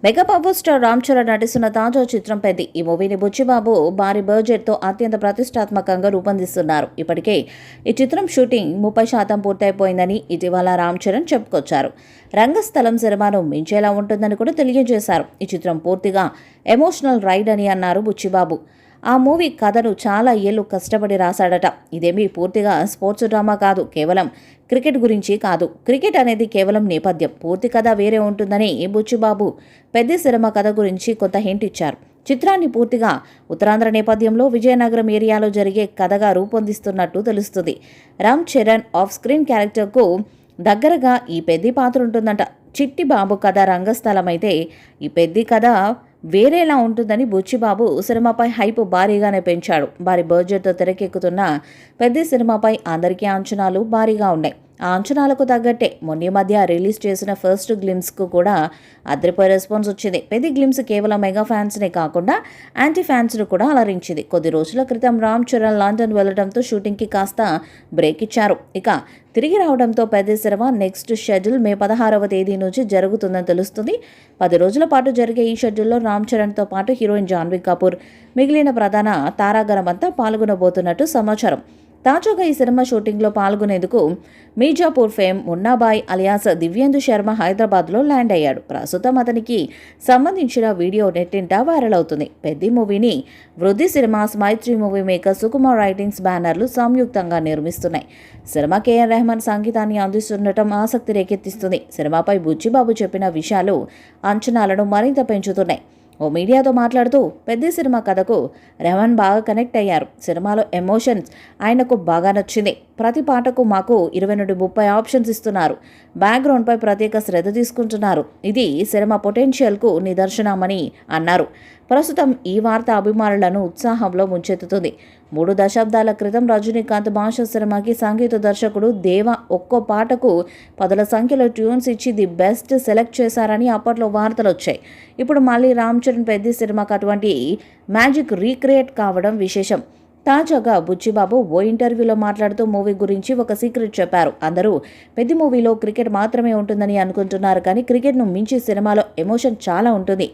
Mega power star Ram Charan నటిస్తున్న తాజా చిత్రం పెద్ది. ఈ మూవీని బుచ్చిబాబు భారీ బడ్జెట్తో అత్యంత ప్రతిష్టాత్మకంగా రూపొందిస్తున్నారు. ఇప్పటికే ఈ చిత్రం షూటింగ్ 30% పూర్తయిపోయిందని ఇటీవల రామ్ చరణ్ చెప్పుకొచ్చారు. రంగస్థలం సినిమాను మించేలా ఉంటుందని కూడా తెలియజేశారు. ఈ చిత్రం పూర్తిగా ఎమోషనల్ రైడ్ అని అన్నారు బుచ్చిబాబు. ఆ మూవీ కథను చాలా ఏళ్లు కష్టపడి రాశాడట. ఇదేమీ పూర్తిగా స్పోర్ట్స్ డ్రామా కాదు, కేవలం క్రికెట్ గురించి కాదు. క్రికెట్ అనేది కేవలం నేపథ్యం, పూర్తి కథ వేరే ఉంటుందని బుచ్చిబాబు పెద్ద సినిమా కథ గురించి కొంత హింట్ ఇచ్చారు. చిత్రాన్ని పూర్తిగా ఉత్తరాంధ్ర నేపథ్యంలో విజయనగరం ఏరియాలో జరిగే కథగా రూపొందిస్తున్నట్టు తెలుస్తుంది. రామ్ చరణ్ ఆఫ్ స్క్రీన్ క్యారెక్టర్కు దగ్గరగా ఈ పెద్ది పాత్ర ఉంటుందంట. చిట్టి బాబు కథ రంగస్థలమైతే ఈ పెద్ది కథ వేరేలా ఉంటుందని బుచ్చిబాబు సినిమాపై హైప్ భారీగానే పెంచాడు. భారీ బడ్జెట్తో తెరకెక్కుతున్న పెద్ద సినిమాపై అందరికీ అంచనాలు భారీగా ఉన్నాయి. ఆ అంచనాలకు తగ్గట్టే మొన్న మధ్య రిలీజ్ చేసిన ఫస్ట్ గ్లిమ్స్కు కూడా అదిరిపోయే రెస్పాన్స్ వచ్చింది. పెద్ద గ్లిమ్స్ కేవలం మెగా ఫ్యాన్స్నే కాకుండా యాంటీ ఫ్యాన్స్ను కూడా అలరించింది. కొద్ది రోజుల క్రితం రామ్ చరణ్ లండన్ వెళ్లడంతో షూటింగ్కి కాస్త బ్రేక్ ఇచ్చారు. ఇక తిరిగి రావడంతో పెద్ద సినిమా నెక్స్ట్ షెడ్యూల్ మే 16వ తేదీ నుంచి జరుగుతుందని తెలుస్తుంది. 10 రోజుల పాటు జరిగే ఈ షెడ్యూల్లో రామ్ చరణ్తో పాటు హీరోయిన్ జాన్వీ కపూర్, మిగిలిన ప్రధాన తారాగణమంతా పాల్గొనబోతున్నట్టు సమాచారం. తాజాగా ఈ సినిమా షూటింగ్లో పాల్గొనేందుకు మీర్జాపూర్ ఫేమ్ మున్నాబాయ్ అలియాస్ దివ్యేందు శర్మ హైదరాబాద్లో ల్యాండ్ అయ్యాడు. ప్రస్తుతం అతనికి సంబంధించిన వీడియో నెట్టింట వైరల్ అవుతుంది. పెద్ద మూవీని వృద్ధి సినిమాస్, మైత్రి మూవీ మేకర్, సుకుమార్ రైటింగ్స్ బ్యానర్లు సంయుక్తంగా నిర్మిస్తున్నాయి. సినిమా కేఆర్ రెహమాన్ సంగీతాన్ని అందిస్తుండటం ఆసక్తి రేకెత్తిస్తుంది. సినిమాపై బుచ్చిబాబు చెప్పిన విషయాలు అంచనాలను మరింత పెంచుతున్నాయి. ఓ మీడియాతో మాట్లాడుతూ పెద్ద సినిమా కథకు రెహమాన్ బాగా కనెక్ట్ అయ్యారు. సినిమాలో ఎమోషన్స్ ఆయనకు బాగా నచ్చింది. ప్రతి పాటకు మాకు 20 నుండి 30 ఆప్షన్స్ ఇస్తున్నారు. బ్యాక్గ్రౌండ్పై ప్రత్యేక శ్రద్ధ తీసుకుంటున్నారు. ఇది సినిమా పొటెన్షియల్కు నిదర్శనమని అన్నారు. ప్రస్తుతం ఈ వార్త అభిమానులను ఉత్సాహంలో ముంచెత్తుతుంది. 3 దశాబ్దాల క్రితం రజనీకాంత్ భాష సినిమాకి సంగీత దర్శకుడు దేవా ఒక్కో పాటకు 10ల సంఖ్యలో ట్యూన్స్ ఇచ్చి ది బెస్ట్ సెలెక్ట్ చేశారని అప్పట్లో వార్తలు వచ్చాయి. ఇప్పుడు మళ్ళీ రామ్ చరణ్ పెద్ద సినిమాకు అటువంటి మ్యాజిక్ రీక్రియేట్ కావడం విశేషం. తాజాగా బుచ్చిబాబు ఓ ఇంటర్వ్యూలో మాట్లాడుతూ మూవీ గురించి ఒక సీక్రెట్ చెప్పారు. అందరూ పెద్ద మూవీలో క్రికెట్ మాత్రమే ఉంటుందని అనుకుంటున్నారు, కానీ క్రికెట్ను మించి సినిమాలో ఎమోషన్ చాలా ఉంటుంది.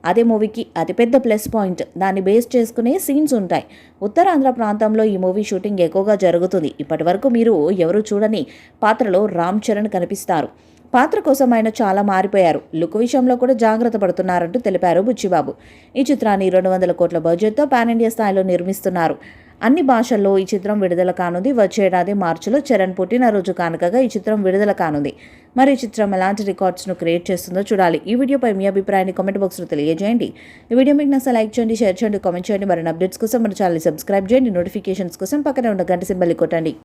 అదే మూవీకి అతిపెద్ద ప్లస్ పాయింట్. దాన్ని బేస్ చేసుకునే సీన్స్ ఉంటాయి. ఉత్తరాంధ్ర ప్రాంతంలో ఈ మూవీ షూటింగ్ ఎక్కువగా జరుగుతుంది. ఇప్పటి వరకు మీరు ఎవరు చూడని పాత్రలో రామ్ చరణ్ కనిపిస్తారు. పాత్ర కోసం ఆయన చాలా మారిపోయారు. లుక్ విషయంలో కూడా జాగ్రత్త పడుతున్నారంటూ తెలిపారు బుచ్చిబాబు. ఈ చిత్రాన్ని 200 కోట్ల బడ్జెట్తో పాన్ ఇండియా స్థాయిలో నిర్మిస్తున్నారు. అన్ని భాషల్లో ఈ చిత్రం విడుదల కానుంది. వచ్చే ఏడాది మార్చిలో చరణ్ పుట్టినరోజు కానుకగా ఈ చిత్రం విడుదల కానుంది. మరి ఈ చిత్రం ఎలాంటి రికార్డ్స్ను క్రియేట్ చేస్తుందో చూడాలి. ఈ వీడియోపై మీ అభిప్రాయాన్ని కామెంట్ బాక్స్లో తెలియజేయండి. ఈ వీడియో మీకు నచ్చితే లైక్ చేయండి, షేర్ చేయండి, కామెంట్ చేయండి. మరిన్ని అప్డేట్స్ కోసం మన ఛానల్ సబ్స్క్రైబ్ చేయండి. నోటిఫికేషన్స్ కోసం పక్కనే ఉన్న గంట సింబల్ కొట్టండి.